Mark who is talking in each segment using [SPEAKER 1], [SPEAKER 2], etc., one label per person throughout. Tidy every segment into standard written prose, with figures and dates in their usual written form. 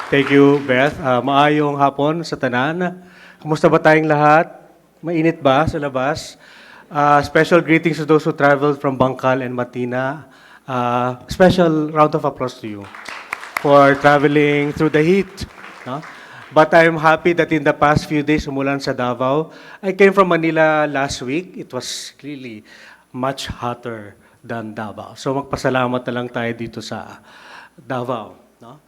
[SPEAKER 1] Thank you, Beth. Maayong hapon sa tanan. Kumusta ba tayong lahat? Mainit ba sa labas? Special greetings to those who traveled from Bangkal and Matina. Special round of applause to you for traveling through the heat. No? But I'm happy that in the past few days, umulan sa Davao. I came from Manila last week. It was really much hotter than Davao. So magpasalamat na lang tayo dito sa Davao. No?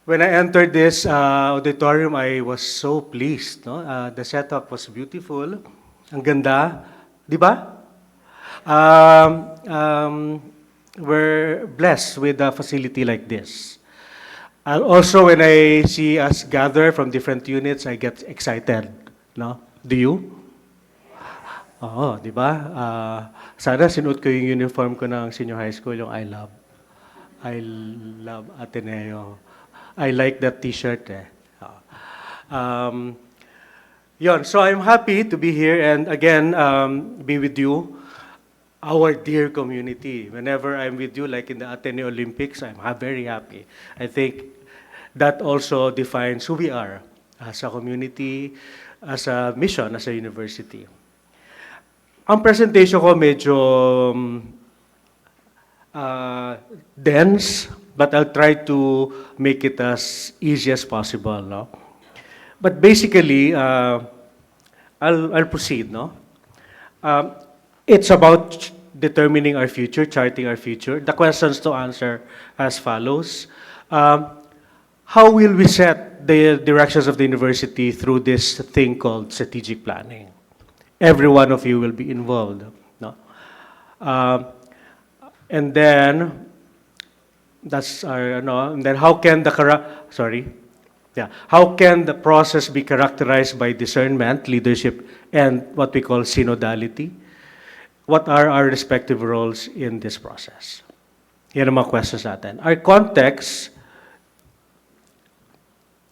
[SPEAKER 1] When I entered this auditorium, I was so pleased. No? The setup was beautiful. Ang ganda. Di ba? Um, um, we're blessed with a facility like this. Also, when I see us gather from different units, I get excited. No? Do you? Oo, di ba? Sana sinuot ko yung uniform ko ng senior high school, yung I love Ateneo. I like that t-shirt eh. Yun, so I'm happy to be here and again, be with you, our dear community. Whenever I'm with you, like in the Ateneo Olympics, I'm very happy. I think that also defines who we are as a community, as a mission, as a university. Ang presentation ko medyo dense, but I'll try to make it as easy as possible. No? But basically, I'll proceed. No? It's about determining our future, charting our future. The questions to answer as follows. How will we set the directions of the university through this thing called strategic planning? Every one of you will be involved. No? And then, that's our, no, and then how can the, how can the process be characterized by discernment, leadership, and what we call synodality? What are our respective roles in this process? Yan ang mga questions natin. Our context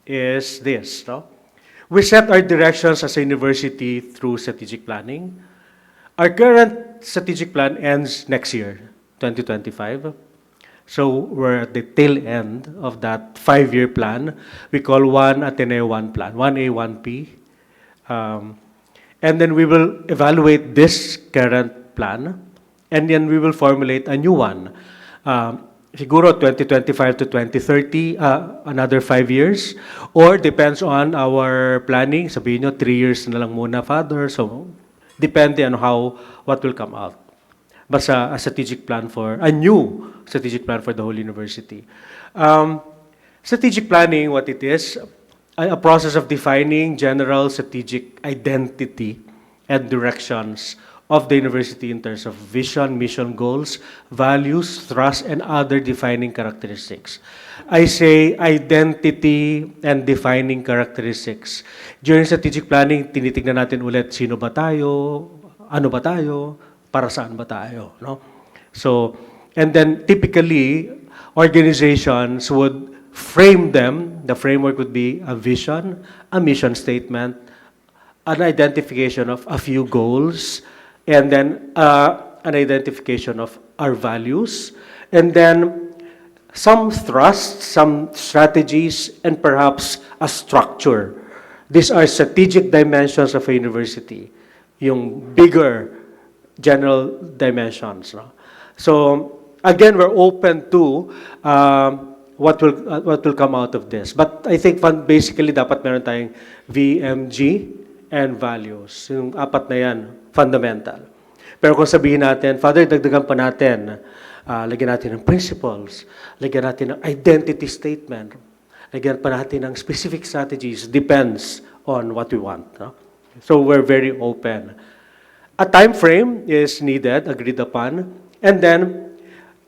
[SPEAKER 1] is this, no? We set our directions as a university through strategic planning. Our current strategic plan ends next year, 2025. So we're at the tail end of that 5-year plan. We call one Ateneo One Plan, 1A, 1P. And then we will evaluate this current plan, and then we will formulate a new one. Siguro 2025 to 2030, another 5 years. Or depends on our planning. Sabihin nyo, 3 years na lang muna, Father. So, depende on what will come out. Basta a strategic plan a new strategic plan for the whole university. Strategic planning, what it is, a process of defining general strategic identity and directions of the university in terms of vision, mission, goals, values, thrust, and other defining characteristics. I say identity and defining characteristics. During strategic planning, tinitignan natin ulit sino ba tayo, ano ba tayo, para saan ba tayo, no? So, and then typically, organizations would frame them. The framework would be a vision, a mission statement, an identification of a few goals, and then an identification of our values, and then some thrust, some strategies, and perhaps a structure. These are strategic dimensions of a university, yung bigger general dimensions. No? So again, we're open to what will come out of this. But I think basically dapat meron tayong VMG and values. Yung apat na yan, fundamental. Pero kung sabihin natin, Father, dagdagan pa natin, lagyan natin ng principles, lagyan natin ng identity statement, lagyan pa natin ng specific strategies, depends on what we want. No? So we're very open. A time frame is needed, agreed upon, and then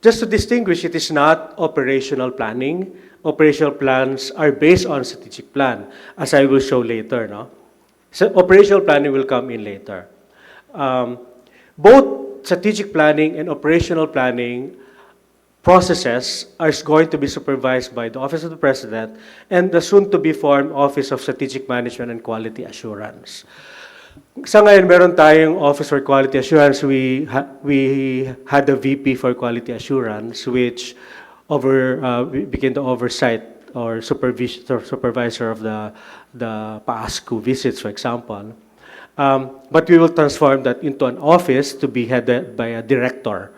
[SPEAKER 1] just to distinguish, it is not operational planning. Operational plans are based on strategic plan, as I will show later. No? So operational planning will come in later. Both strategic planning and operational planning processes are going to be supervised by the Office of the President and the soon-to-be-formed Office of Strategic Management and Quality Assurance. Sa ngayon, meron tayong Office for Quality Assurance. We had a VP for Quality Assurance, which became the oversight or supervisor of the PASCU visits, for example. But we will transform that into an office to be headed by a director.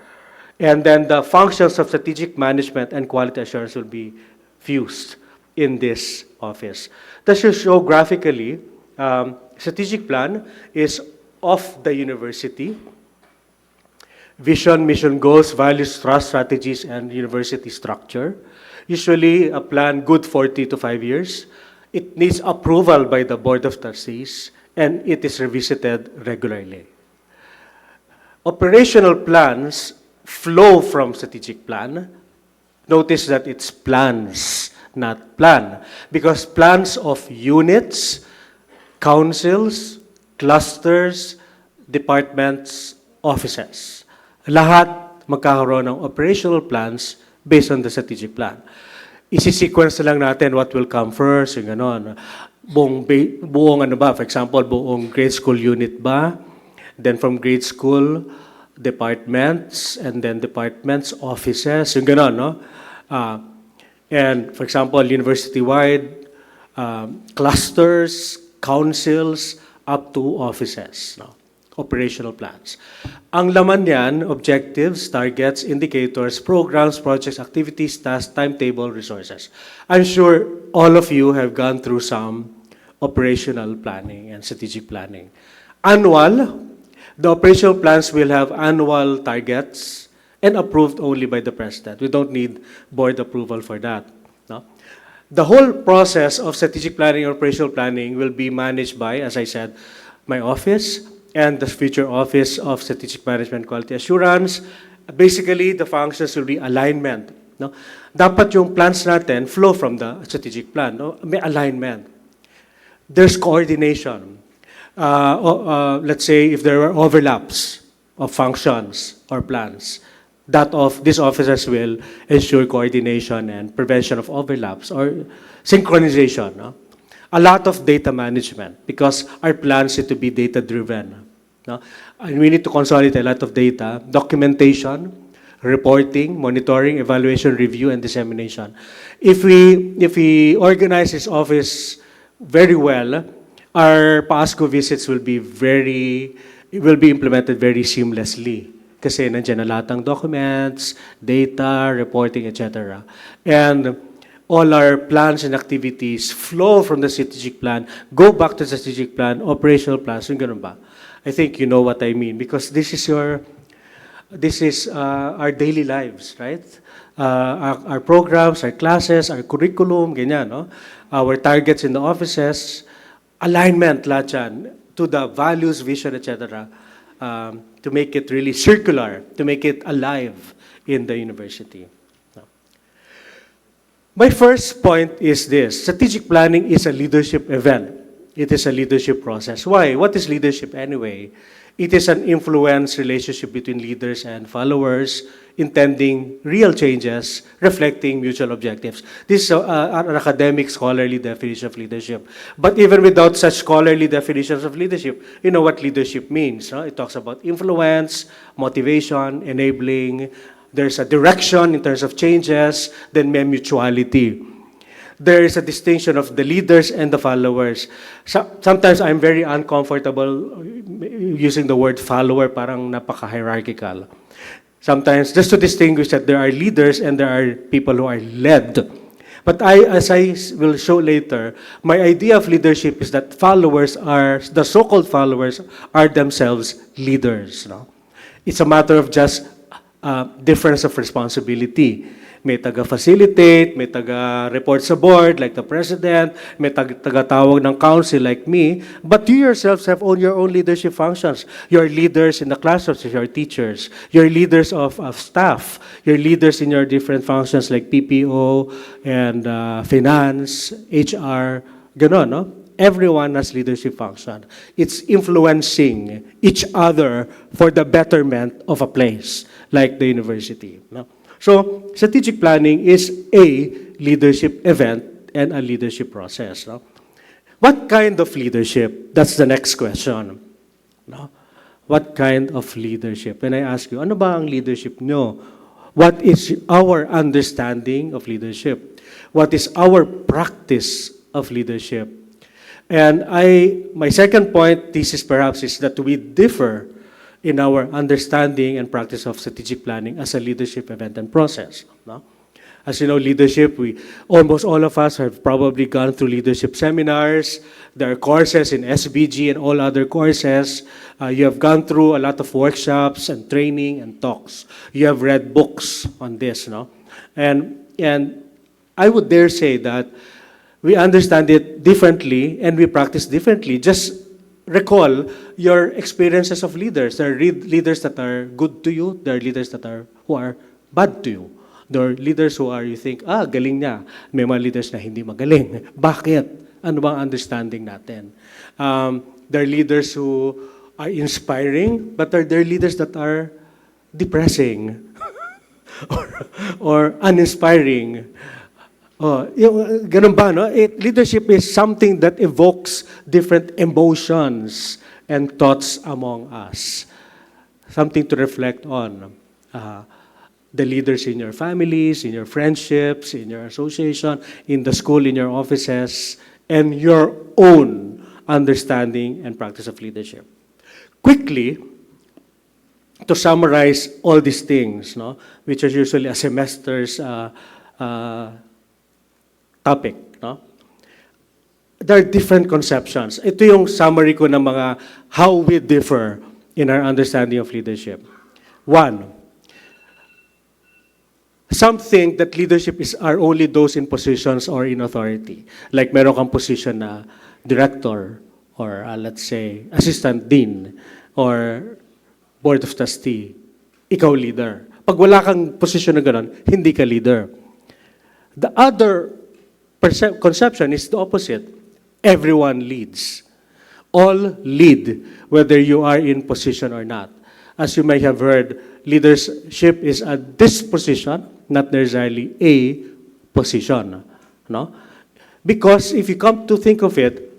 [SPEAKER 1] And then the functions of strategic management and quality assurance will be fused in this office. That should show graphically, strategic plan is of the university. Vision, mission, goals, values, trust, strategies, and university structure. Usually a plan good for 3 to 5 years. It needs approval by the Board of Trustees, and it is revisited regularly. Operational plans flow from strategic plan. Notice that it's plans, not plan, because plans of units, councils, clusters, departments, offices. Lahat magkakaroon ng operational plans based on the strategic plan. Isi-sequence na lang natin what will come first, yung ganon. Buong ano ba, for example, buong grade school unit ba? Then from grade school, departments, and then departments, offices, yung ganon, no? And for example, university-wide, clusters, councils, up to offices, no? Operational plans. Ang laman niyan, objectives, targets, indicators, programs, projects, activities, tasks, timetable, resources. I'm sure all of you have gone through some operational planning and strategic planning. Annual, the operational plans will have annual targets and approved only by the President. We don't need board approval for that. No? The whole process of strategic planning and operational planning will be managed by, as I said, my office, and the future Office of Strategic Management Quality Assurance. Basically, the functions will be alignment. No? Dapat yung plans natin flow from the strategic plan. No? May alignment. There's coordination. Let's say if there are overlaps of functions or plans, these officers will ensure coordination and prevention of overlaps or synchronization. No? A lot of data management because our plans need to be data-driven. No? And we need to consolidate a lot of data, documentation, reporting, monitoring, evaluation, review, and dissemination. If we organize this office very well, our PASCO visits will be implemented very seamlessly. Kasi nandiyan na lahat ng documents, data, reporting, etc. And all our plans and activities flow from the strategic plan, go back to the strategic plan, operational plans, yung ganun ba? I think you know what I mean because this is our daily lives, right? Our programs, our classes, our curriculum, ganyan, no? Our targets in the offices, alignment lahat yan, to the values, vision, etc. To make it really circular, to make it alive in the university. My first point is this. Strategic planning is a leadership event. It is a leadership process. Why? What is leadership anyway? It is an influence relationship between leaders and followers, intending real changes, reflecting mutual objectives. This is an academic, scholarly definition of leadership. But even without such scholarly definitions of leadership, you know what leadership means. No? It talks about influence, motivation, enabling. There's a direction in terms of changes, then may mutuality. There is a distinction of the leaders and the followers. Sometimes I'm very uncomfortable using the word follower, parang napaka-hierarchical. Sometimes, just to distinguish that there are leaders and there are people who are led. But as I will show later, my idea of leadership is that the so-called followers are themselves leaders. No? It's a matter of just difference of responsibility. May taga-facilitate, may taga-report sa board like the president, may taga-tawag ng council like me, but you yourselves have your own leadership functions. You're leaders in the classrooms, you're teachers. You're leaders of staff. You're leaders in your different functions like PPO and finance, HR, ganon, no? Everyone has leadership function. It's influencing each other for the betterment of a place like the university. No? So, strategic planning is a leadership event and a leadership process. No? What kind of leadership? That's the next question. No? What kind of leadership? When I ask you, ano ba ang leadership nyo? What is our understanding of leadership? What is our practice of leadership? And my second point, thesis perhaps, is that we differ in our understanding and practice of strategic planning as a leadership event and process. No? As you know, leadership, almost all of us have probably gone through leadership seminars. There are courses in SBG and all other courses. You have gone through a lot of workshops and training and talks. You have read books on this, no? And I would dare say that we understand it differently and we practice differently. Just recall your experiences of leaders. There are leaders that are good to you. There are leaders who are bad to you. There are leaders who you think, galing niya. May mga leaders na hindi magaling. Bakit? Ano bang understanding natin? There are leaders who are inspiring, but there are leaders that are depressing or uninspiring. Ganun ba, no? Leadership is something that evokes different emotions and thoughts among us. Something to reflect on. The leaders in your families, in your friendships, in your association, in the school, in your offices, and your own understanding and practice of leadership. Quickly, to summarize all these things, no, which are usually a semester's topic, no? There are different conceptions. Ito yung summary ko ng mga how we differ in our understanding of leadership. One, some think that leadership are only those in positions or in authority. Like meron kang position na director or let's say assistant dean or board of trustee, ikaw leader. Pag wala kang position na gano'n, hindi ka leader. The other conception is the opposite. Everyone leads. All lead, whether you are in position or not. As you may have heard, leadership is a disposition, not necessarily a position. No? Because if you come to think of it,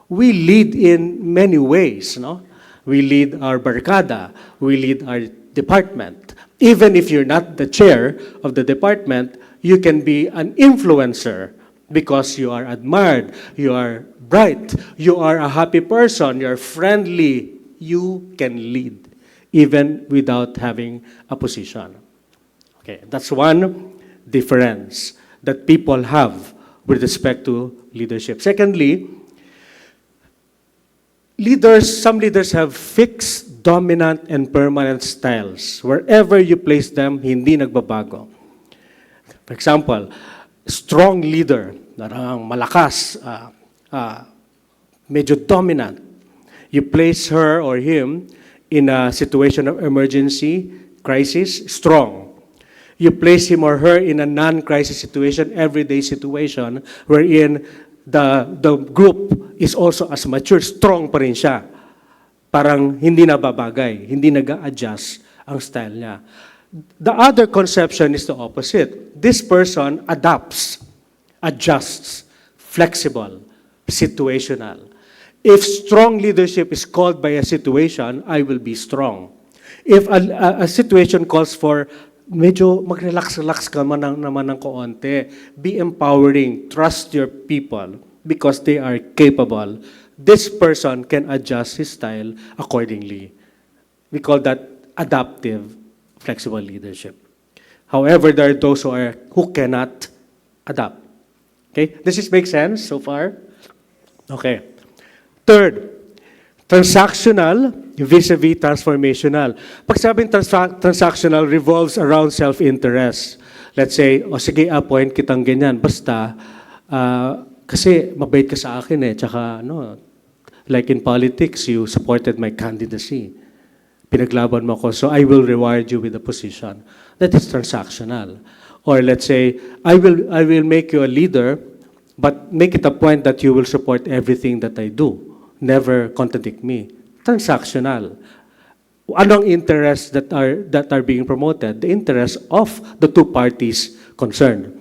[SPEAKER 1] we lead in many ways. No? We lead our barkada. We lead our department. Even if you're not the chair of the department, you can be an influencer because you are admired, you are bright, you are a happy person, you're friendly. You can lead even without having a position. Okay, that's one difference that people have with respect to leadership. Secondly, some leaders have fixed, dominant, and permanent styles. Wherever you place them, hindi nagbabago. For example, strong leader, malakas, medyo dominant. You place her or him in a situation of emergency, crisis, strong. You place him or her in a non-crisis situation, everyday situation, wherein the group is also as mature, strong pa rin siya. Parang hindi nababagay, hindi nag-a-adjust ang style niya. The other conception is the opposite. This person adapts, adjusts, flexible, situational. If strong leadership is called by a situation, I will be strong. If a situation calls for medyo mag-relax-relax ka naman ng kaunti, be empowering, trust your people because they are capable. This person can adjust his style accordingly. We call that adaptive, flexible leadership. However, there are those who cannot adapt. Okay? Does this make sense so far? Okay. Third, transactional vis-a-vis transformational. Pag sabing transactional revolves around self-interest. Let's say, sige, appoint kitang ganyan. Basta, kasi mabait ka sa akin eh. Tsaka, like in politics, you supported my candidacy. Pinaglaban mo ko, so I will reward you with a position. That is transactional. Or let's say, I will make you a leader, but make it a point that you will support everything that I do. Never contradict me. Transactional. Anong interests that are being promoted? The interests of the two parties concerned.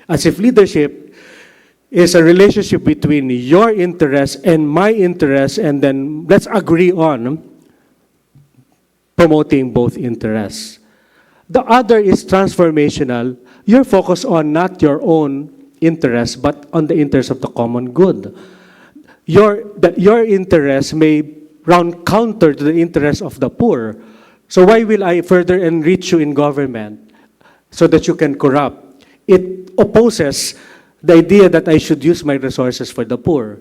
[SPEAKER 1] As if leadership is a relationship between your interests and my interests, and then let's agree on promoting both interests. The other is transformational. You're focused on not your own interests, but on the interests of the common good. Your interest may run counter to the interests of the poor. So why will I further enrich you in government so that you can corrupt? It opposes the idea that I should use my resources for the poor.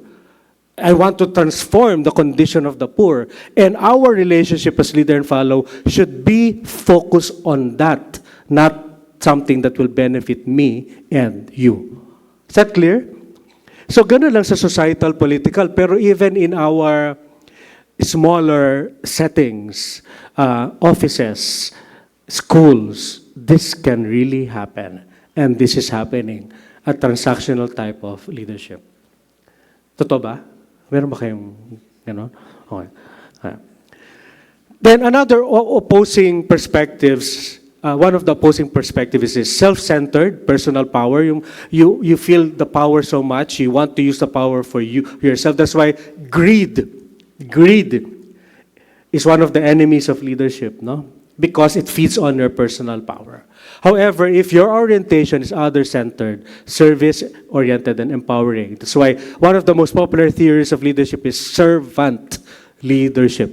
[SPEAKER 1] I want to transform the condition of the poor. And our relationship as leader and follow should be focused on that, not something that will benefit me and you. Is that clear? So ganun lang sa societal, political, pero even in our smaller settings, offices, schools, this can really happen. And this is happening, a transactional type of leadership. Totoo ba? Meron ba kayong gano'n? Okay. Then another opposing perspectives, one of the opposing perspectives is self-centered, personal power. You feel the power so much, you want to use the power for yourself. That's why greed is one of the enemies of leadership, no? Because it feeds on your personal power. However, if your orientation is other-centered, service-oriented, and empowering, that's why one of the most popular theories of leadership is servant leadership.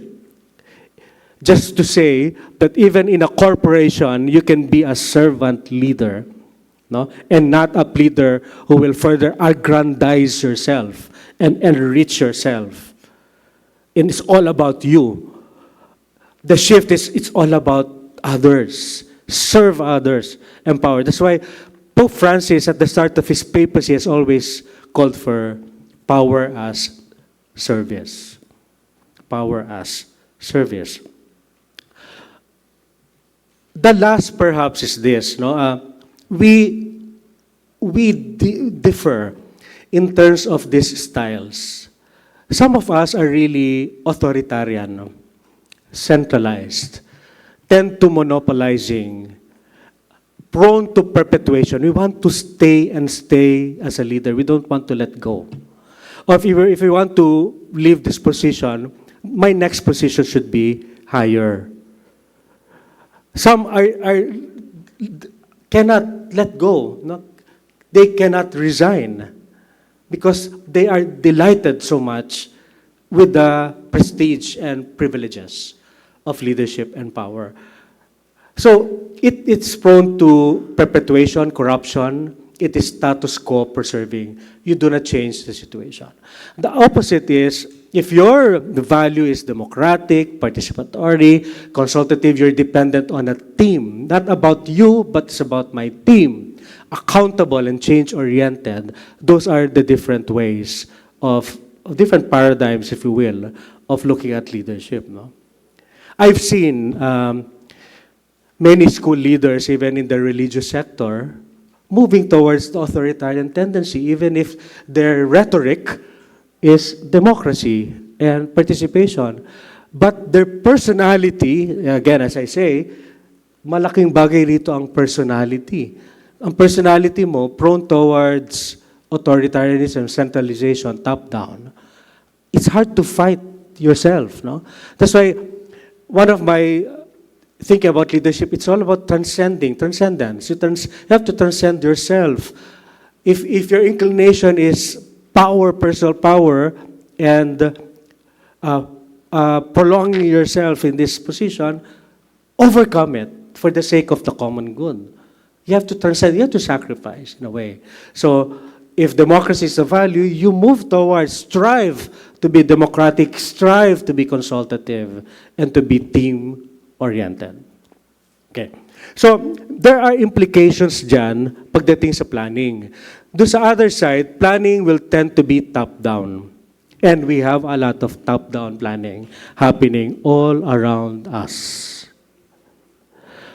[SPEAKER 1] Just to say that even in a corporation, you can be a servant leader, no? And not a leader who will further aggrandize yourself and enrich yourself. And it's all about you. The shift is, it's all about others. Serve others, empower. That's why Pope Francis, at the start of his papacy, has always called for power as service. Power as service. The last, perhaps, is this. No, we differ in terms of these styles. Some of us are really authoritarian, no? Centralized, tend to monopolizing, prone to perpetuation. We want to stay and stay as a leader. We don't want to let go. Or if we want to leave this position, my next position should be higher. Some cannot let go. No? They cannot resign because they are delighted so much with the prestige and privileges of leadership and power. So it's prone to perpetuation, corruption. It is status quo preserving. You do not change the situation. The opposite is, if your value is democratic, participatory, consultative, you're dependent on a team. Not about you, but it's about my team. Accountable and change-oriented. Those are the different ways of different paradigms, if you will, of looking at leadership. No? I've seen many school leaders, even in the religious sector, moving towards the authoritarian tendency, even if their rhetoric is democracy and participation. But their personality, again, as I say, malaking bagay rito ang personality. Ang personality mo, prone towards authoritarianism, centralization, top-down. It's hard to fight yourself, no? That's why one of my thinking about leadership, it's all about transcendence. You have to transcend yourself. If your inclination is power, personal power, and prolonging yourself in this position, overcome it for the sake of the common good. You have to transcend, you have to sacrifice in a way. So if democracy is a value, you move towards, strive to be democratic, strive to be consultative, and to be team-oriented. Okay. So there are implications dyan pagdating sa planning. Do sa other side, planning will tend to be top-down. And we have a lot of top-down planning happening all around us.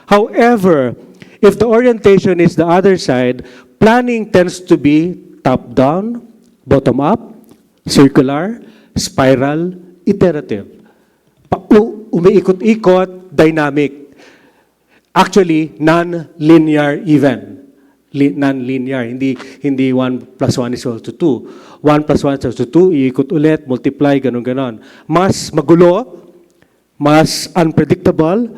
[SPEAKER 1] However, if the orientation is the other side, planning tends to be top-down, bottom-up, circular, spiral, iterative. Umiikot-ikot, dynamic. Actually, non-linear even. Non-linear, hindi 1 plus 1 is equal to 2. 1 plus 1 is equal to 2, iikot ulit, multiply, ganun-ganon. Mas magulo, mas unpredictable,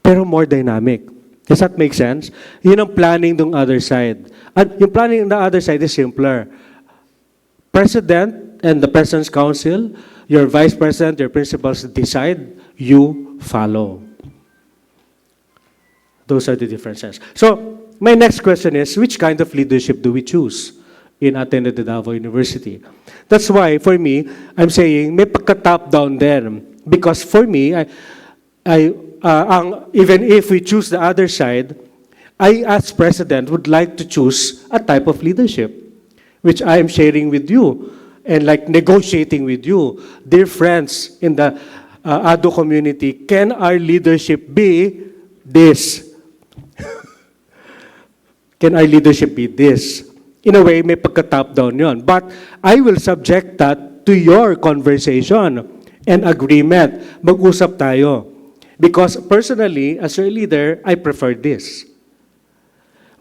[SPEAKER 1] pero more dynamic. Does that make sense? Yun ang planning ng other side. At yung planning ng other side is simpler. President and the President's Council, your Vice President, your principals decide, you follow. Those are the differences. So, my next question is, which kind of leadership do we choose in Ateneo de Davao University? That's why, for me, I'm saying, may pagka-top-down din. Because for me, even if we choose the other side, I, as president, would like to choose a type of leadership, which I am sharing with you and like negotiating with you. Dear friends in the ADDU community, can our leadership be this? Can our leadership be this? In a way, may pagka-top-down yun. But I will subject that to your conversation and agreement. Mag-usap tayo. Because personally, as your leader, I prefer this.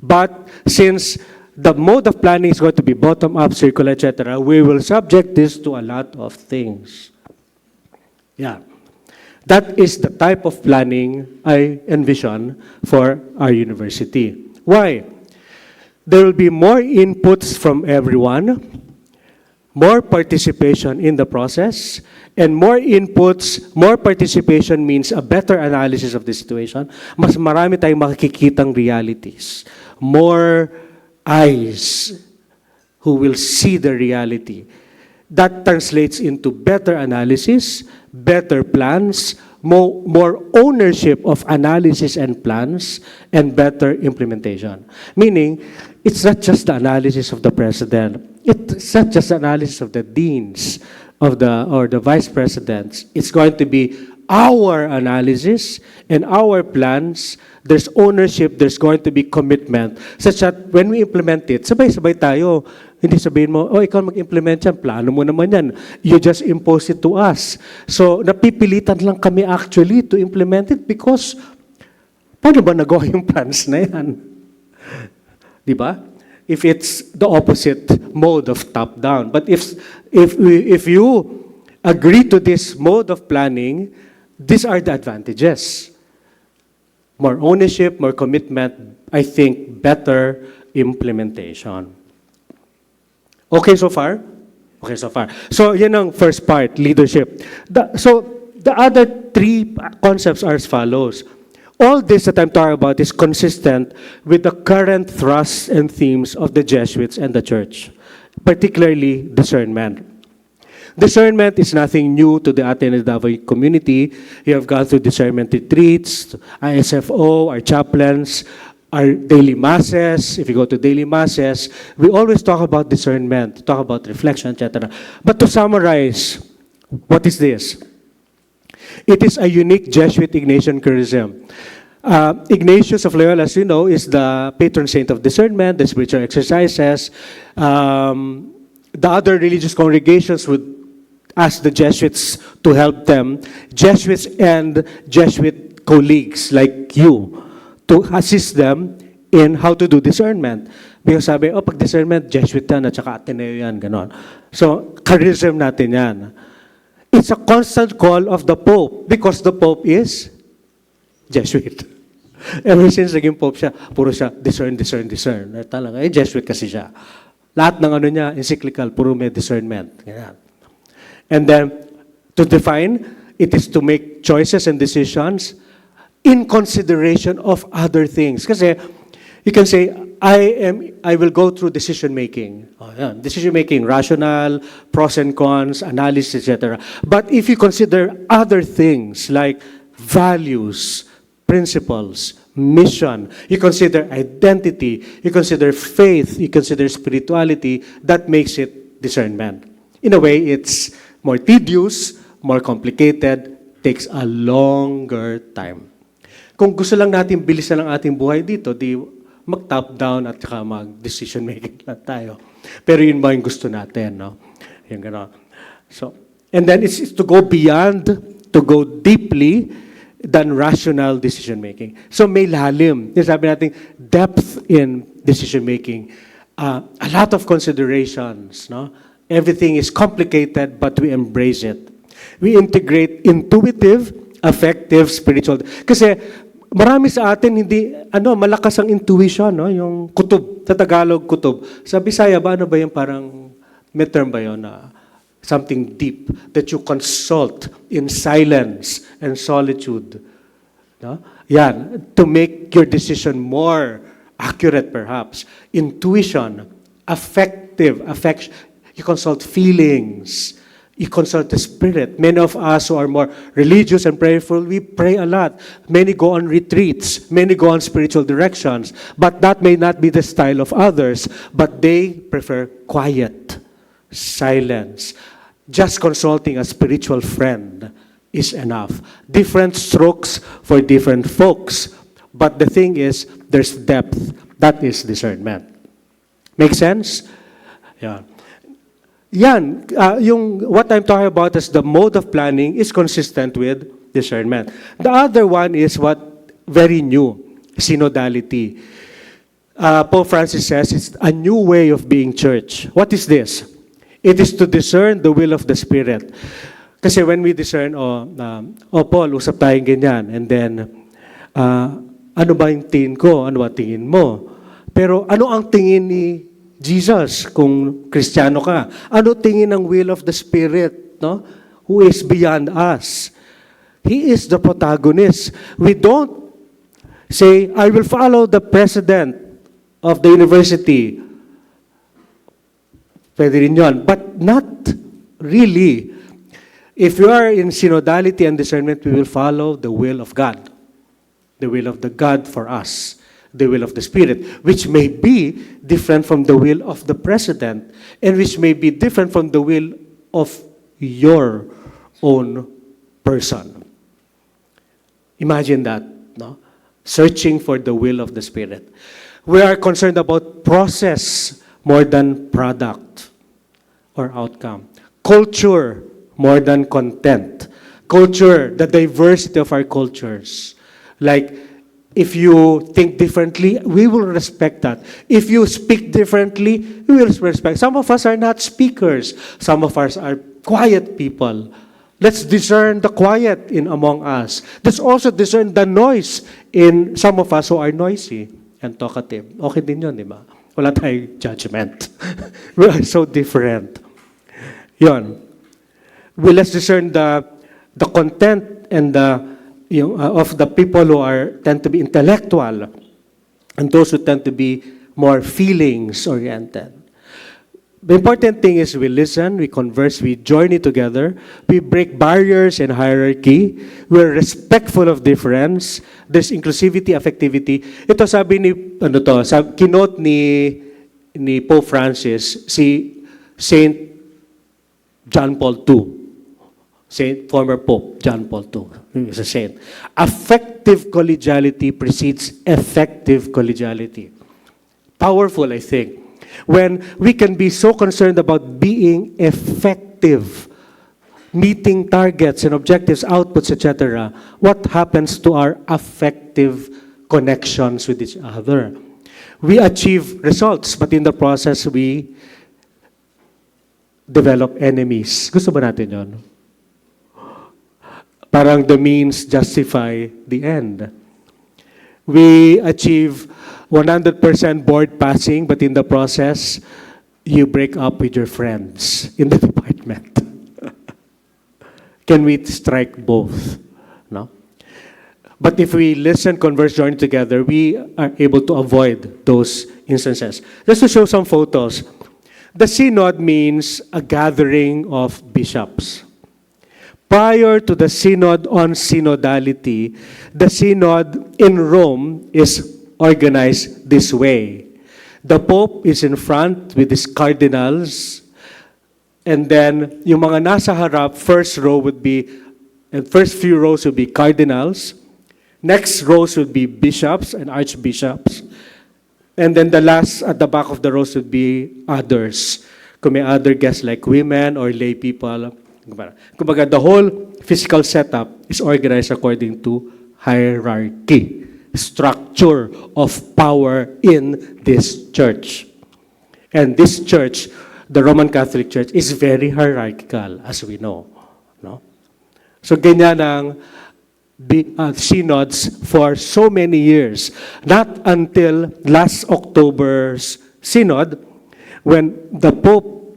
[SPEAKER 1] But since the mode of planning is going to be bottom-up, circular, etc., we will subject this to a lot of things. Yeah. That is the type of planning I envision for our university. Why? There will be more inputs from everyone, more participation in the process, and more inputs, more participation means a better analysis of the situation. Mas marami tayong makikitang realities. More eyes who will see the reality. That translates into better analysis, better plans, more ownership of analysis and plans, and better implementation. Meaning, it's not just the analysis of the president. It's not just the analysis of the deans or the vice presidents. It's going to be our analysis and our plans. There's ownership, there's going to be commitment, such that when we implement it, sabay-sabay tayo. Hindi sabihin mo, oh, ikaw mag-implement yan, plano mo naman yan. You just impose it to us. So, napipilitan lang kami actually to implement it because, paano ba nagawa yung plans na yan? Di ba? If it's the opposite mode of top-down. But if you agree to this mode of planning, these are the advantages. More ownership, more commitment, I think better implementation. Okay so far? Okay so far. So yan ang first part, leadership. So the other three concepts are as follows. All this that I'm talking about is consistent with the current thrusts and themes of the Jesuits and the Church, particularly discernment. Discernment is nothing new to the Ateneo de Davao community. You have gone through discernment retreats, ISFO, our chaplains, our daily masses. If you go to daily masses, we always talk about discernment, talk about reflection, etc. But to summarize, what is this? It is a unique Jesuit Ignatian charism. Ignatius of Loyola, as you know, is the patron saint of discernment, the spiritual exercises. The other religious congregations would ask the Jesuits to help them. Jesuits and Jesuit colleagues like you to assist them in how to do discernment. Because sabi, pag discernment, Jesuit yan at saka Ateneo yan, ganon. So, charism natin yan. It's a constant call of the Pope because the Pope is Jesuit. Ever since naging Pope siya, puro siya discern. Talaga, Jesuit kasi siya. Lahat ng niya, encyclical, puro may discernment. Ganyan. And then, to define, it is to make choices and decisions in consideration of other things. Kasi, you can say, I will go through decision-making. Decision-making, rational, pros and cons, analysis, etc. But if you consider other things like values, principles, mission, you consider identity, you consider faith, you consider spirituality, that makes it discernment. In a way, it's more tedious, more complicated, takes a longer time. Kung gusto lang natin bilisan ang ating buhay dito, di mag-top down at saka mag-decision making lang tayo. Pero yun ba yung gusto natin, no? Yung gano'n. So, and then it's to go beyond, to go deeply than rational decision making. So may lalim. Yung sabi natin, depth in decision making. A lot of considerations, no? Everything is complicated, but we embrace it. We integrate intuitive, affective, spiritual. Kasi marami sa atin hindi malakas ang intuition, no? Yung kutob, sa Tagalog kutob. Sa Bisaya ba ano ba yung parang may term ba yun na something deep that you consult in silence and solitude, no? Yan, to make your decision more accurate perhaps. Intuition, affection, you consult feelings, you consult the Spirit. Many of us who are more religious and prayerful, we pray a lot. Many go on retreats. Many go on spiritual directions. But that may not be the style of others. But they prefer quiet, silence. Just consulting a spiritual friend is enough. Different strokes for different folks. But the thing is, there's depth. That is discernment. Make sense? Yeah. Yan, yung what I'm talking about as the mode of planning is consistent with discernment. The other one is what very new, synodality. Pope Francis says it's a new way of being church. What is this? It is to discern the will of the Spirit. Kasi when we discern, Paul, usap tayong ganyan, and then, ano ba yung tingin ko? Ano ba tingin mo? Pero ano ang tingin ni Jesus, kung Kristiyano ka? Ano tingin ng will of the Spirit, no? Who is beyond us? He is the protagonist. We don't say, I will follow the president of the university. Pwede rin yun. But not really. If you are in synodality and discernment, we will follow the will of God. The will of the God for us. The will of the Spirit, which may be different from the will of the president, and which may be different from the will of your own person. Imagine that, no? Searching for the will of the Spirit. We are concerned about process more than product or outcome. Culture more than content. Culture, the diversity of our cultures. Like, if you think differently, we will respect that. If you speak differently, we will respect. Some of us are not speakers. Some of us are quiet people. Let's discern the quiet in among us. Let's also discern the noise in some of us who are noisy and talkative. Okay din yun, di ba? Wala tayong judgment. We are so different. Yun. Let's discern the content and of the people who tend to be intellectual and those who tend to be more feelings-oriented. The important thing is we listen, we converse, we journey together, we break barriers and hierarchy, we're respectful of difference, there's inclusivity, affectivity. Ito sabi kinote ni Pope Francis, si Saint John Paul II. Former Pope John Paul II is a saint. Affective collegiality precedes effective collegiality. Powerful, I think. When we can be so concerned about being effective, meeting targets and objectives, outputs, etc., what happens to our affective connections with each other? We achieve results, but in the process, we develop enemies. Gusto ba natin yun? Parang the means justify the end. We achieve 100% board passing, but in the process, you break up with your friends in the department. Can we strike both? No? But if we listen, converse, join together, we are able to avoid those instances. Just to show some photos. The synod means a gathering of bishops. Prior to the synod on synodality, the synod in Rome is organized this way. The Pope is in front with his cardinals, and then yung mga nasa harap, first few rows would be cardinals, next rows would be bishops and archbishops, and then the last at the back of the rows would be others. Kung may other guests like women or lay people. Kumbaga, the whole physical setup is organized according to hierarchy, structure of power in this church. And this church, the Roman Catholic Church, is very hierarchical, as we know. No? So ganyan ang synods for so many years. Not until last October's synod, when the Pope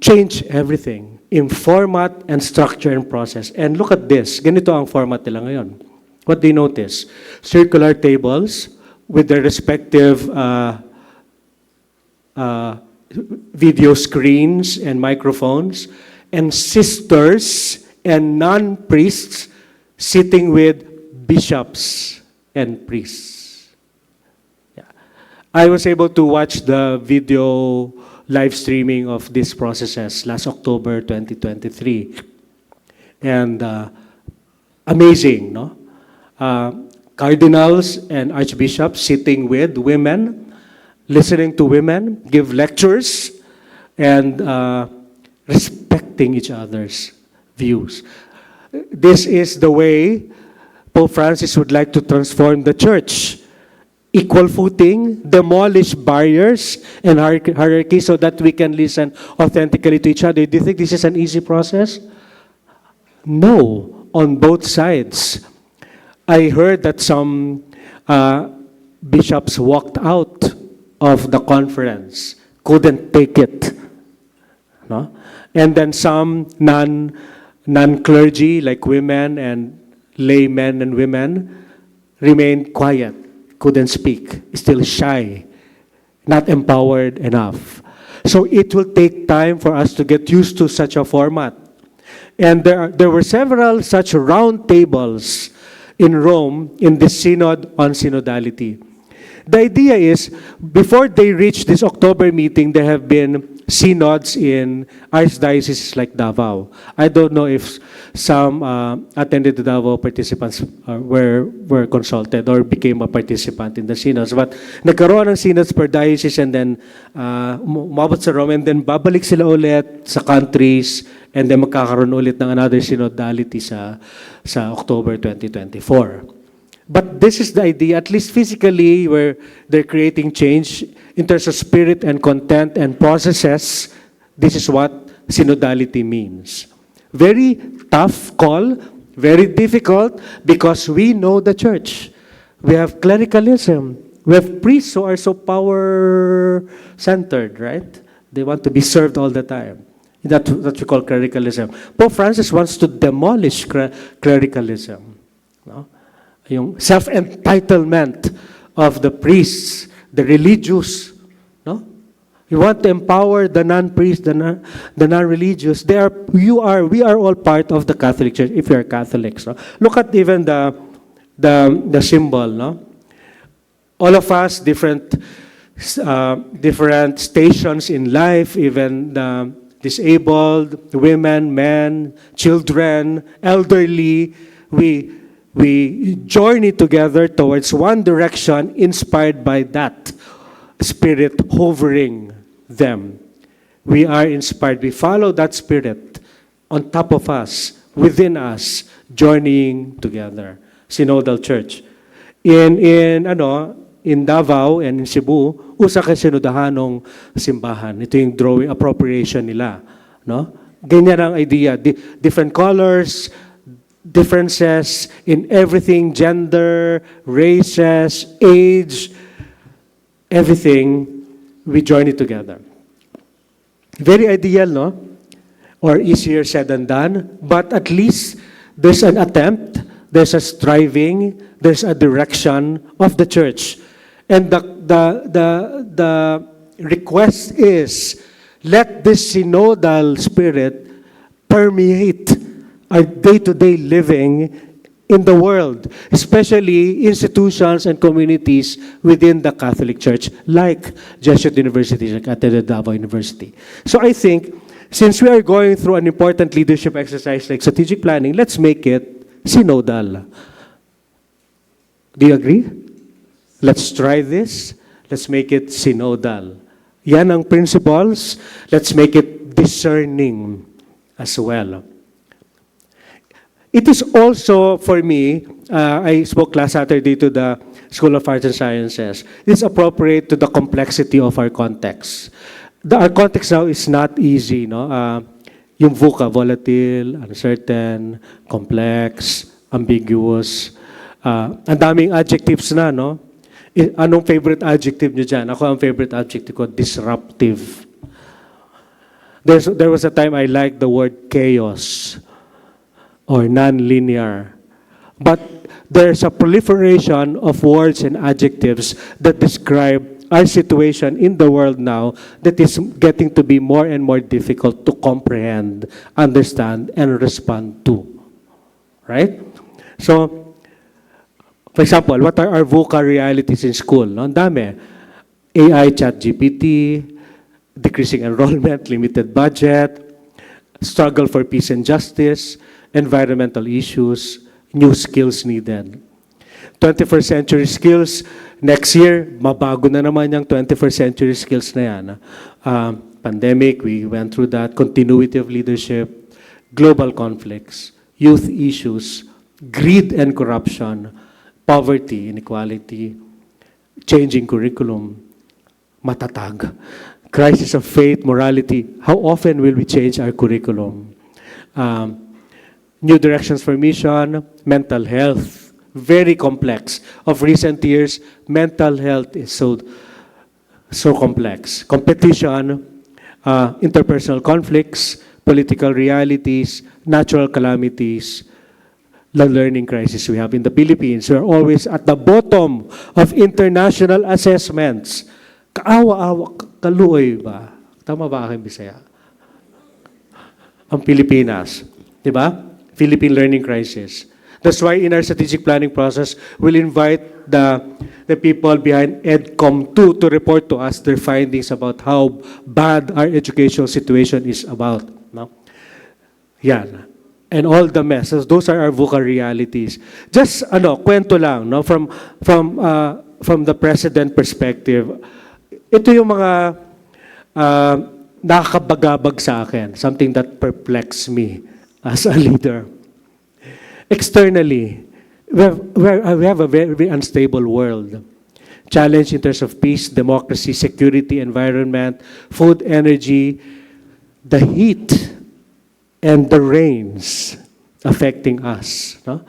[SPEAKER 1] changed everything in format and structure and process. And look at this. Ganito ang format nila ngayon. What do you notice? Circular tables with their respective video screens and microphones, and sisters and non-priests sitting with bishops and priests. Yeah. I was able to watch the video live streaming of these processes last October 2023. And amazing, no? Cardinals and archbishops sitting with women, listening to women, give lectures, and respecting each other's views. This is the way Pope Francis would like to transform the church. Equal footing, demolish barriers and hierarchy so that we can listen authentically to each other. Do you think this is an easy process? No, on both sides. I heard that some bishops walked out of the conference, couldn't take it. No? And then some non-clergy, like women and laymen and women, remained quiet, couldn't speak, still shy, not empowered enough. So it will take time for us to get used to such a format. And there were several such round tables in Rome in the Synod on Synodality. The idea is, before they reach this October meeting, there have been synods in archdioceses like Davao. I don't know if some attended the Davao participants were consulted or became a participant in the synods. But nagkaroon ng synods per diocese, and then umabot sa Rome, and then babalik sila ulit sa countries, and then magkakaroon ulit ng another synodality sa October 2024. But this is the idea, at least physically, where they're creating change in terms of spirit and content and processes. This is what synodality means. Very tough call, very difficult, because we know the church. We have clericalism. We have priests who are so power-centered, right? They want to be served all the time. That we call clericalism. Pope Francis wants to demolish clericalism. No? Yung self-entitlement of the priests, the religious, no? You want to empower the non-priests, the non-religious. We are all part of the Catholic Church if you are Catholics. No? Look at even the symbol, no? All of us, different stations in life, even the disabled, women, men, children, elderly, we journey together towards one direction inspired by that spirit hovering them. We are inspired. We follow that spirit on top of us, within us, journeying together. Synodal Church. In Davao and in Cebu, usa ka sinudahanong simbahan. Ito yung drawing appropriation nila, no? Ganyan ang idea. Different colors, differences in everything, gender, races, age, everything, we journey together. Very ideal, no? Or easier said than done, but at least there's an attempt, there's a striving, there's a direction of the church. And the request is, let this synodal spirit permeate our day-to-day living in the world, especially institutions and communities within the Catholic Church, like Jesuit universities, like attended Davao University. So I think, since we are going through an important leadership exercise like strategic planning, let's make it synodal. Do you agree? Let's try this. Let's make it synodal. Yan ang principles. Let's make it discerning as well. It is also, for me, I spoke last Saturday to the School of Arts and Sciences, it's appropriate to the complexity of our context. Our context now is not easy, no? Yung VUCA, volatile, uncertain, complex, ambiguous. Ang daming adjectives na, no? Anong favorite adjective nyo dyan? Ako, ang favorite adjective ko, disruptive. There was a time I liked the word chaos or non-linear. But there's a proliferation of words and adjectives that describe our situation in the world now that is getting to be more and more difficult to comprehend, understand, and respond to. Right? So, for example, what are our VUCA realities in school? No? Ang dami. AI, ChatGPT, decreasing enrollment, limited budget, struggle for peace and justice, environmental issues, new skills needed. 21st century skills, next year, mabago na naman yung 21st century skills na yan. Pandemic, we went through that, continuity of leadership, global conflicts, youth issues, greed and corruption, poverty, inequality, changing curriculum, matatag, crisis of faith, morality. How often will we change our curriculum? New directions for mission, mental health, very complex. Of recent years, mental health is so complex. Competition, interpersonal conflicts, political realities, natural calamities, the learning crisis we have in the Philippines. We're always at the bottom of international assessments. Kaawa-awa, kaluoy ba? Tama ba aking Bisaya? Ang Pilipinas. Di ba? Philippine learning crisis. That's why in our strategic planning process, we'll invite the people behind EDCOM 2 to report to us their findings about how bad our educational situation is about. No? Yan. And all the messes. Those are our VUCA realities. Just, kwento lang, no? From the president perspective, ito yung mga nakakabagabag sa akin, something that perplexes me as a leader. Externally, we have a very unstable world. Challenge in terms of peace, democracy, security, environment, food, energy, the heat, and the rains affecting us. No?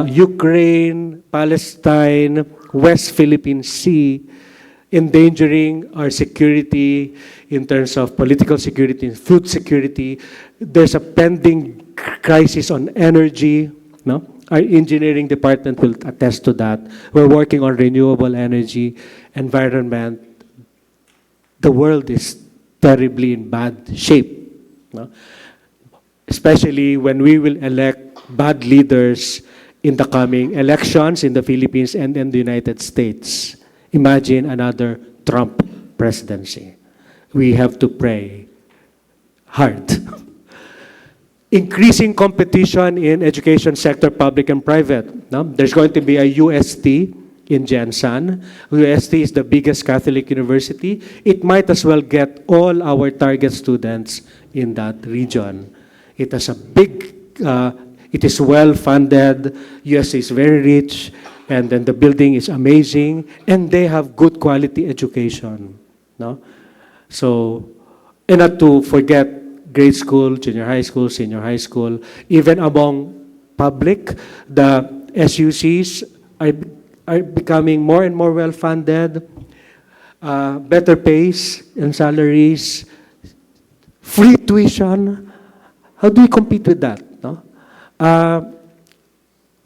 [SPEAKER 1] Ukraine, Palestine, West Philippine Sea, endangering our security in terms of political security, food security. There's a pending crisis on energy. No? Our engineering department will attest to that. We're working on renewable energy, environment. The world is terribly in bad shape. No? Especially when we will elect bad leaders in the coming elections in the Philippines and in the United States. Imagine another Trump presidency. We have to pray hard. Increasing competition in education sector, public and private. No? There's going to be a UST in Jensan. UST is the biggest Catholic university. It might as well get all our target students in that region. It has a big, it is well funded. UST is very rich. And then the building is amazing, and they have good quality education. No? So, and not to forget grade school, junior high school, senior high school, even among public, the SUCs are becoming more and more well-funded, better pays and salaries, free tuition. How do we compete with that? No?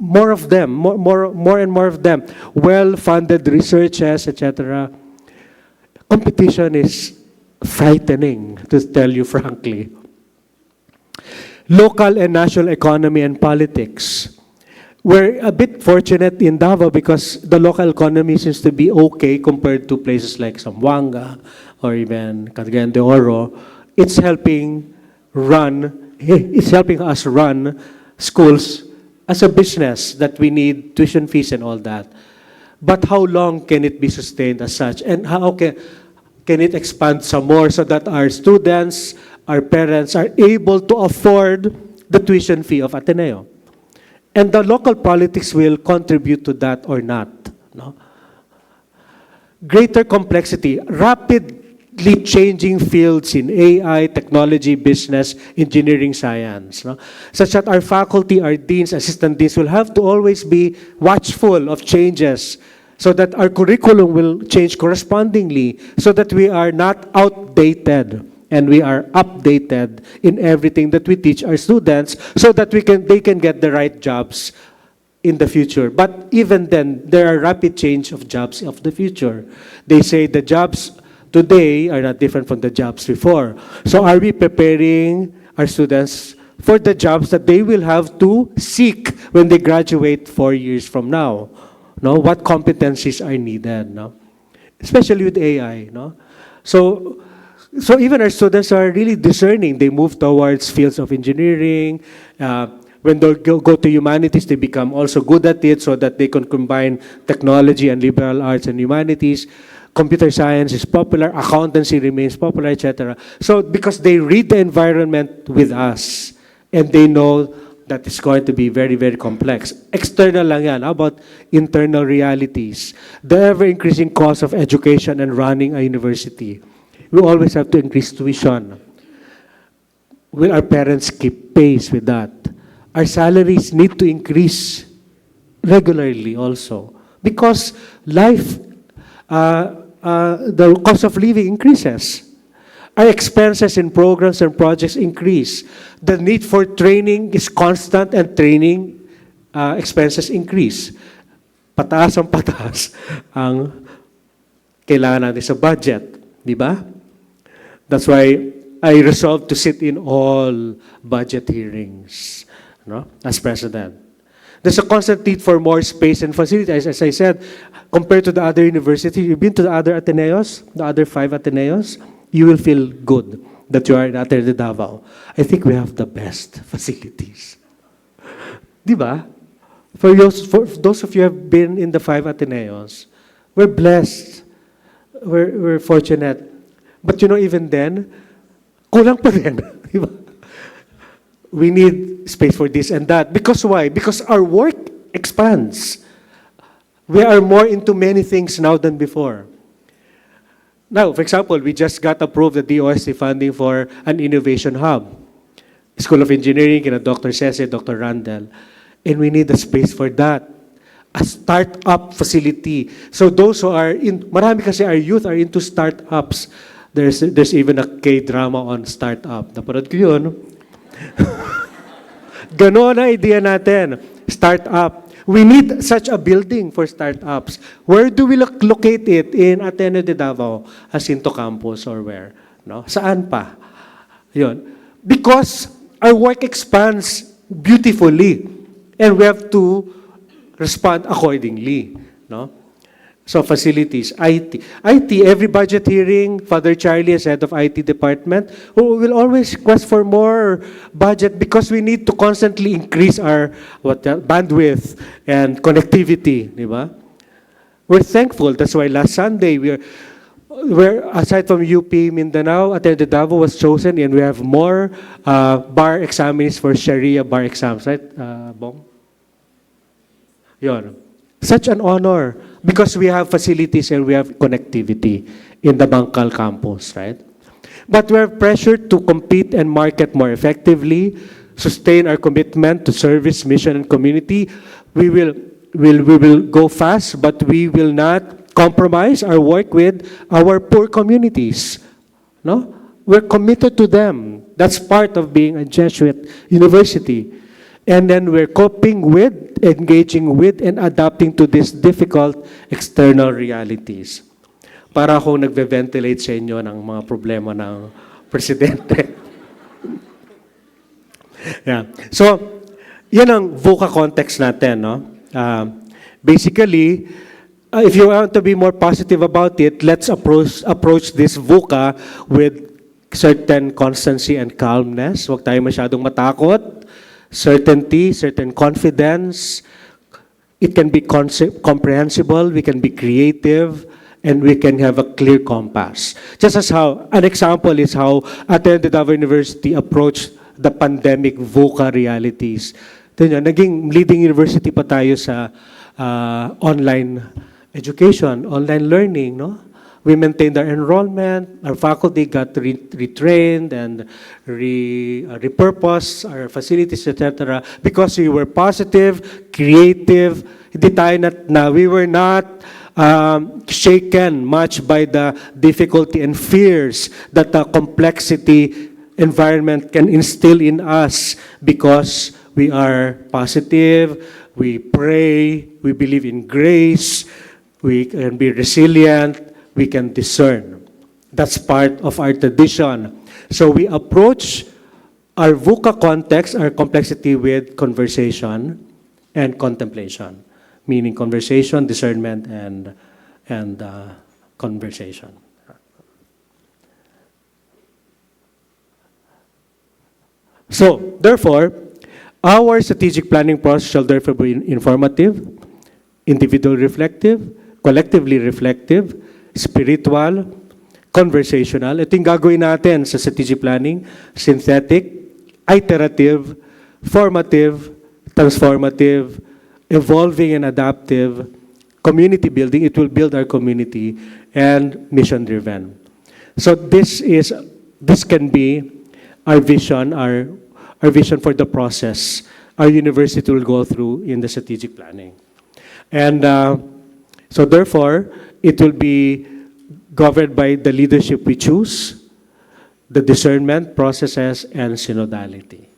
[SPEAKER 1] More of them, more and more of them, well-funded researches, etc. Competition is frightening, to tell you frankly. Local and national economy and politics. We're a bit fortunate in Davao because the local economy seems to be okay compared to places like Zamboanga or even Cagayan de Oro. It's helping us run schools as a business that we need tuition fees and all that. But how long can it be sustained as such? And how can it expand some more so that our students, our parents are able to afford the tuition fee of Ateneo? And the local politics will contribute to that or not. No? Greater complexity, rapid rapidly changing fields in AI, technology, business, engineering, science, no? Such that our faculty, our deans, assistant deans will have to always be watchful of changes so that our curriculum will change correspondingly, so that we are not outdated and we are updated in everything that we teach our students, so that they can get the right jobs in the future. But even then, there are rapid change of jobs of the future. They say the jobs today are not different from the jobs before. So are we preparing our students for the jobs that they will have to seek when they graduate 4 years from now? No, what competencies are needed? No, especially with AI. No, so even our students are really discerning. They move towards fields of engineering. When they go to humanities, they become also good at it, so that they can combine technology and liberal arts and humanities. Computer science is popular, accountancy remains popular, etc. So because they read the environment with us, and they know that it's going to be very, very complex. External lang yan. How about internal realities? The ever-increasing cost of education and running a university. We always have to increase tuition. Will our parents keep pace with that? Our salaries need to increase regularly also, because life, the cost of living increases. Our expenses in programs and projects increase. The need for training is constant, and training expenses increase. Pataas ang kailangan natin sa budget. Di ba? That's why I resolved to sit in all budget hearings, no, as president. There's a constant need for more space and facilities. As I said, compared to the other universities, you've been to the other Ateneos, the other 5 Ateneos, you will feel good that you are in ADDU Davao. I think we have the best facilities. Di ba? For those of you who have been in the 5 Ateneos, we're blessed. We're fortunate. But you know, even then, kulang pa rin. Di ba? We need space for this and that. Because why? Because our work expands. We are more into many things now than before. Now, for example, we just got approved the DOST funding for an innovation hub. School of Engineering, Dr. Cese, Dr. Randall. And we need a space for that. A start-up facility. So those who are in, marami kasi our youth are into start-ups. There's even a K-drama on start-up. Naparod ko yun. Ganon ang idea natin. Start-up. We need such a building for startups. Where do we locate it? In Ateneo de Davao, Jacinto Campus, or where? No? Saan pa? Yun. Because our work expands beautifully, and we have to respond accordingly. No? So facilities, IT. IT, every budget hearing, Father Charlie as head of IT department, who will always request for more budget because we need to constantly increase our bandwidth and connectivity. Di ba? We're thankful. That's why last Sunday, we're aside from UP Mindanao, Ateneo Davao was chosen, and we have more bar examinees for Sharia bar exams. Right, Bong? Yun. Such an honor because we have facilities and we have connectivity in the Bangkal campus, right? But we're pressured to compete and market more effectively, sustain our commitment to service, mission, and community. We will go fast, but we will not compromise our work with our poor communities. No? We're committed to them. That's part of being a Jesuit university. And then we're coping with, engaging with, and adapting to these difficult external realities. Para akong nagve-ventilate sa inyo ng mga problema ng presidente. Yeah. So, yan ang VUCA context natin. No? Basically, if you want to be more positive about it, let's approach this VUCA with certain constancy and calmness. Huwag tayo masyadong matakot. Certainty, certain confidence. It can be comprehensible, we can be creative, and we can have a clear compass. Just as how, an example is how Ateneo de Davao University approached the pandemic VUCA realities. Naging leading university pa tayo sa online education, online learning, no? We maintained our enrollment, our faculty got retrained and repurposed our facilities, etc. Because we were positive, creative, we were not shaken much by the difficulty and fears that the complexity environment can instill in us, because we are positive, we pray, we believe in grace, we can be resilient, we can discern. That's part of our tradition. So we approach our VUCA context, our complexity, with conversation and contemplation, meaning conversation, discernment, and conversation. So, therefore, our strategic planning process shall therefore be informative, individual reflective, collectively reflective, spiritual, conversational. Ito yung gagawin natin sa strategic planning: synthetic, iterative, formative, transformative, evolving and adaptive, community building. It will build our community, and mission-driven. So this can be our vision, our vision for the process our university will go through in the strategic planning. And so therefore, it will be governed by the leadership we choose, the discernment, processes, and synodality.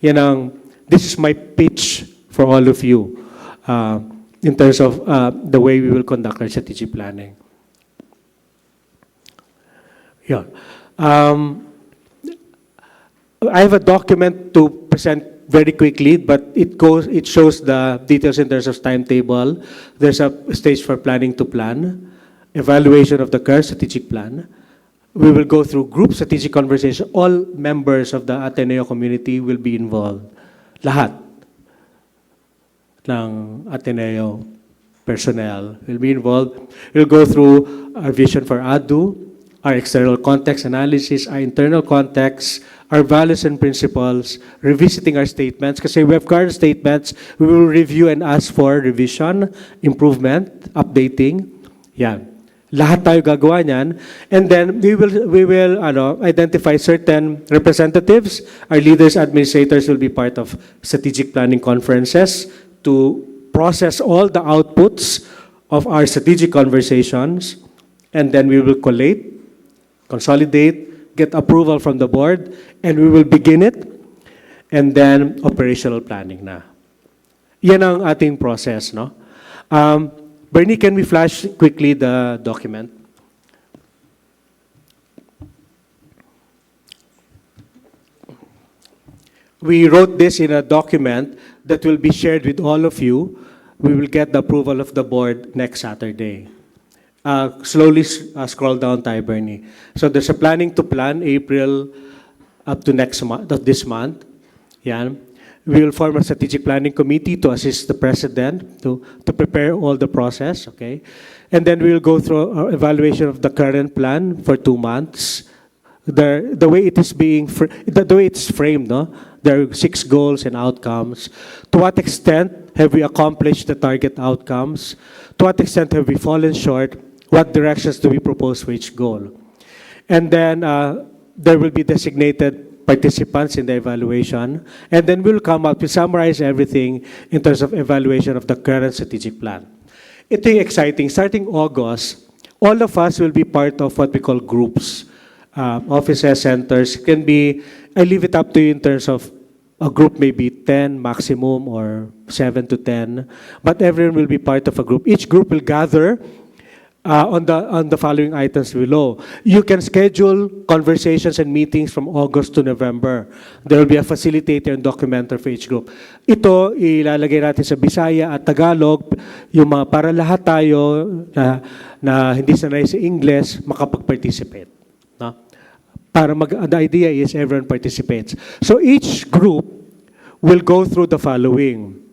[SPEAKER 1] This is my pitch for all of you in terms of the way we will conduct our strategic planning. Yeah. I have a document to present very quickly, but it shows the details in terms of timetable. There's a stage for planning to plan, evaluation of the current strategic plan. We will go through group strategic conversation. All members of the Ateneo community will be involved. Lahat ng Ateneo personnel will be involved. We'll go through our vision for ADDU, our external context analysis, our internal context, our values and principles, revisiting our statements. Kasi we have current statements, we will review and ask for revision, improvement, updating. Yan. Lahat tayo gagawa niyan. And then we will identify certain representatives. Our leaders, administrators will be part of strategic planning conferences to process all the outputs of our strategic conversations. And then we will collate, consolidate, get approval from the board, and we will begin it, and then operational planning na. Yan ang ating process, no? Bernie, can we flash quickly the document? We wrote this in a document that will be shared with all of you. We will get the approval of the board next Saturday. Slowly scroll down tayo, Bernie. So there's a planning to plan April up to next month, this month. Yan. We will form a strategic planning committee to assist the president to prepare all the process, okay? And then we will go through our evaluation of the current plan for 2 months. The way it is the way it's framed, no? There are 6 goals and outcomes. To what extent have we accomplished the target outcomes? To what extent have we fallen short? What directions do we propose for each goal? And then there will be designated participants in the evaluation, and then we'll come up to summarize everything in terms of evaluation of the current strategic plan. Ito yung exciting. Starting August, all of us will be part of what we call groups. Offices, centers, can be, I leave it up to you in terms of a group maybe 10 maximum or 7 to 10, but everyone will be part of a group. Each group will gather on the following items below. You can schedule conversations and meetings from August to November. There will be a facilitator and documenter for each group. Ito, ilalagay natin sa Bisaya at Tagalog, yung para lahat tayo na hindi sanay sa English, makapag-participate. No? The idea is everyone participates. So each group will go through the following.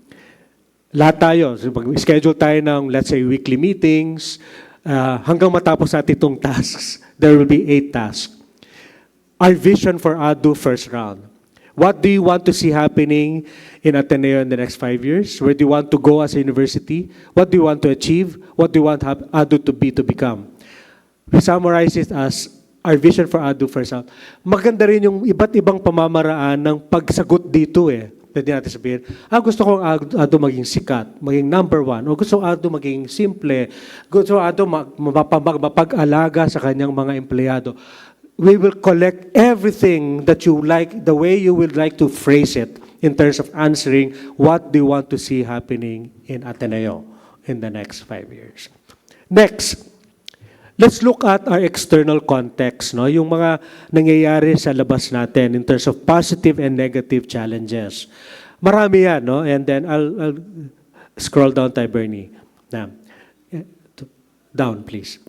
[SPEAKER 1] Lahat tayo, schedule tayo ng, let's say, weekly meetings, hanggang matapos natin itong tasks. There will be 8 tasks. Our vision for ADDU first round. What do you want to see happening in Ateneo in the next 5 years? Where do you want to go as a university? What do you want to achieve? What do you want ADDU to become? we summarize it as our vision for ADDU First Out. Maganda rin yung iba't ibang pamamaraan ng pagsagot dito eh. Pwede natin sabihin, gusto kong ADDU maging sikat, maging number one, o gusto kong ADDU maging simple, gusto kong ADDU mapag-alaga sa kanyang mga empleyado. We will collect everything that you like, the way you would like to phrase it in terms of answering what do you want to see happening in Ateneo in the next 5 years. Next, let's look at our external context, no? Yung mga nangyayari sa labas natin in terms of positive and negative challenges. Marami yan, no? And then I'll scroll down tayo, Bernie. Down, please.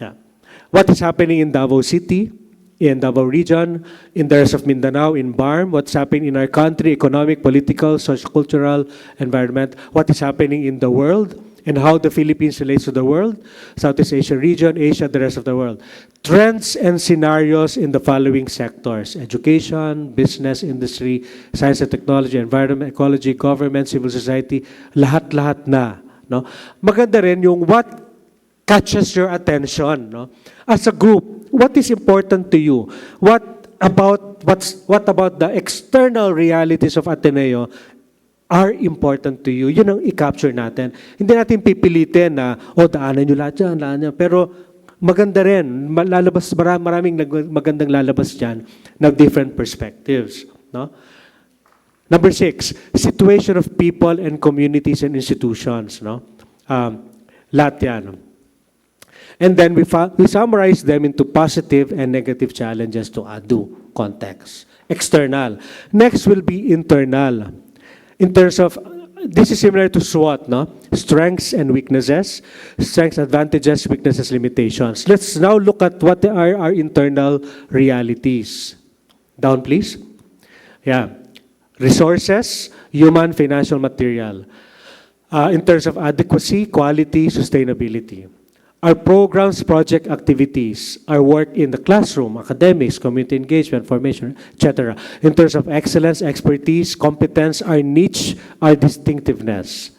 [SPEAKER 1] Yeah. What is happening in Davao City, in Davao region, in the rest of Mindanao, in BARM, what's happening in our country, economic, political, socio-cultural environment, what is happening in the world, and how the Philippines relates to the world, Southeast Asia region, Asia, the rest of the world. Trends and scenarios in the following sectors: education, business, industry, science and technology, environment, ecology, government, civil society, lahat-lahat na. No? Maganda rin yung what catches your attention. No? As a group, what is important to you? What about the external realities of Ateneo are important to you? Yun ang i-capture natin. Hindi natin pipilitin na, daanan nyo lahat dyan, daanan nyo. Pero maganda rin, maraming magandang lalabas dyan na different perspectives. No? Number 6, situation of people and communities and institutions. No? Lahat yan. And then we summarize them into positive and negative challenges to ADDU context. External. Next will be internal. In terms of, this is similar to SWOT, no? Strengths and weaknesses, strengths, advantages, weaknesses, limitations. Let's now look at what are our internal realities. Down, please. Yeah. Resources, human, financial, material. In terms of adequacy, quality, sustainability. Our programs, project activities, our work in the classroom, academics, community engagement, formation, etc. In terms of excellence, expertise, competence, our niche, our distinctiveness.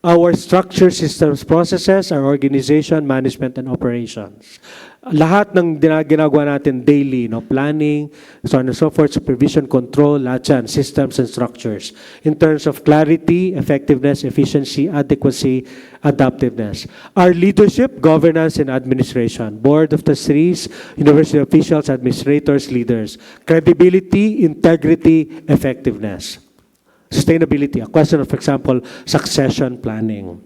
[SPEAKER 1] Our structure, systems, processes, our organization, management, and operations. Lahat ng ginagawa natin daily, no? Planning, so on and so forth, supervision, control, lahat yan, systems and structures. In terms of clarity, effectiveness, efficiency, adequacy, adaptiveness. Our leadership, governance, and administration. Board of Trustees, university officials, administrators, leaders. Credibility, integrity, effectiveness. Sustainability, a question of, for example, succession planning.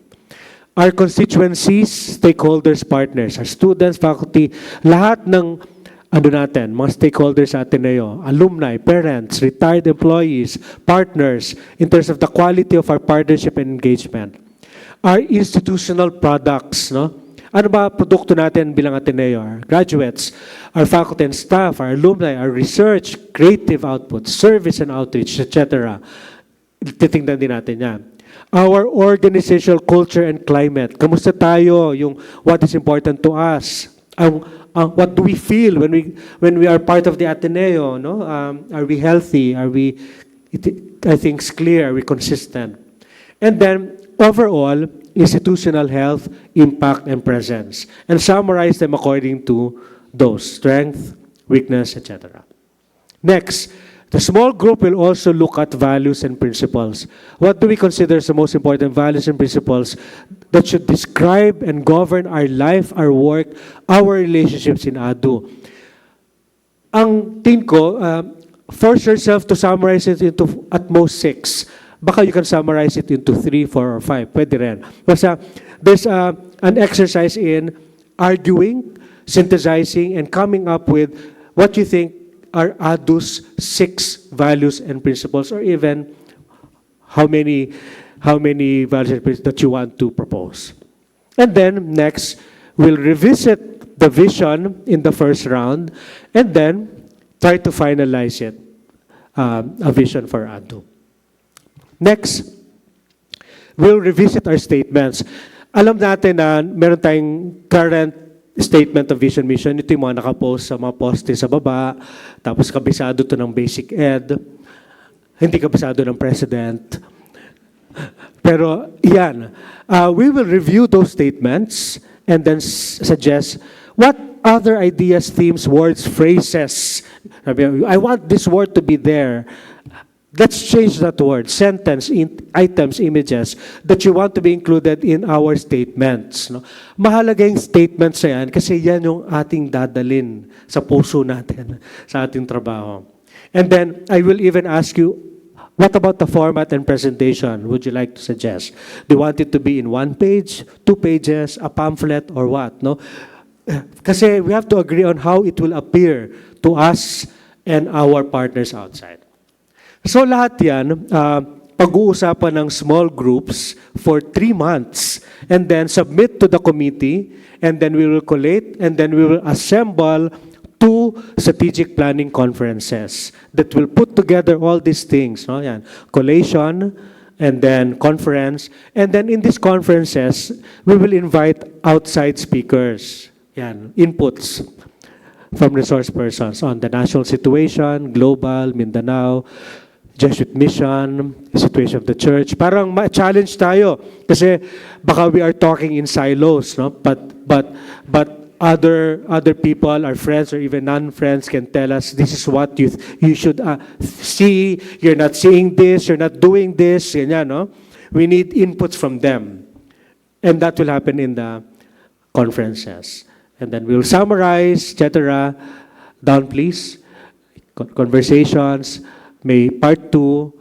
[SPEAKER 1] Our constituencies, stakeholders, partners, our students, faculty, lahat ng mga stakeholders sa Ateneo, alumni, parents, retired employees, partners, in terms of the quality of our partnership and engagement. Our institutional products, no? Ano ba produkto natin bilang Ateneo? Our graduates, our faculty and staff, our alumni, our research, creative output, service and outreach, etc. Titingnan din natin yan. Our organizational culture and climate. Kamusta tayo? Yung what is important to us? What do we feel when we are part of the Ateneo? No? Are we healthy? Are things clear? Are we consistent? And then, overall, institutional health, impact, and presence. And summarize them according to those: strength, weakness, etc. Next, the small group will also look at values and principles. What do we consider as the most important values and principles that should describe and govern our life, our work, our relationships in ADDU? Ang tingin ko, force yourself to summarize it into at most 6. Baka you can summarize it into 3, 4, or 5. Pwede rin. Basta there's an exercise in arguing, synthesizing, and coming up with what you think are ADDU's 6 values and principles, or even how many values and principles that you want to propose. And then next, we'll revisit the vision in the first round, and then try to finalize it, a vision for ADDU. Next, we'll revisit our statements. Alam natin na meron tayong current statement of vision mission. Ito yung mga nakapost sa mga poste sa baba, tapos kabisado to ng basic ed, hindi kabisado ng president. Pero yan, we will review those statements and then suggest What other ideas, themes, words, phrases? I want this word to be there. Let's change that word, sentence, items, images that you want to be included in our statements. No? Mahalaga yung statements na yan kasi yan yung ating dadalin sa puso natin, sa ating trabaho. And then, I will even ask you, what about the format and presentation? Would you like to suggest? Do you want it to be in 1 page, 2 pages, a pamphlet, or what? No? Kasi we have to agree on how it will appear to us and our partners outside. So lahat yan, pag-uusapan ng small groups for 3 months and then submit to the committee and then we will collate and then we will assemble 2 strategic planning conferences that will put together all these things. No? Yan. Collation and then conference. And then in these conferences, we will invite outside speakers. Yan, inputs from resource persons on the national situation, global, Mindanao, Jesuit mission, situation of the church. Parang ma-challenge tayo kasi baka we are talking in silos, no? But other people, our friends or even non-friends can tell us this is what you should see. You're not seeing this. You're not doing this. Ganyan, no? We need inputs from them, and that will happen in the conferences. And then we'll summarize, etc. Down, please. Conversations. May part 2.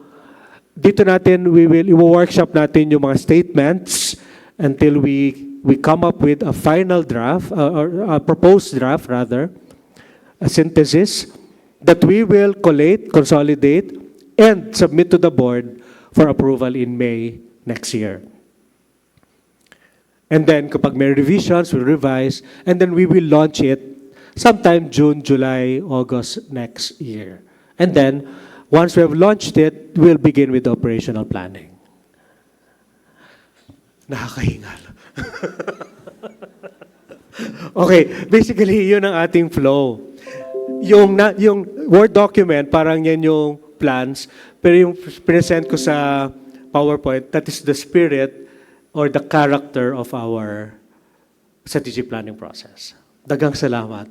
[SPEAKER 1] Dito natin, i-workshop natin yung mga statements until we come up with a final draft, or a proposed draft rather, a synthesis that we will collate, consolidate, and submit to the board for approval in May next year. And then kapag may revisions, we'll revise, and then we will launch it sometime June, July, August next year. And then, once we have launched it, we'll begin with the operational planning. Nakakahingal. Okay, basically, yun ang ating flow. Yung Word document, parang yan yung plans, pero yung present ko sa PowerPoint, that is the spirit or the character of our strategic planning process. Dagang salamat.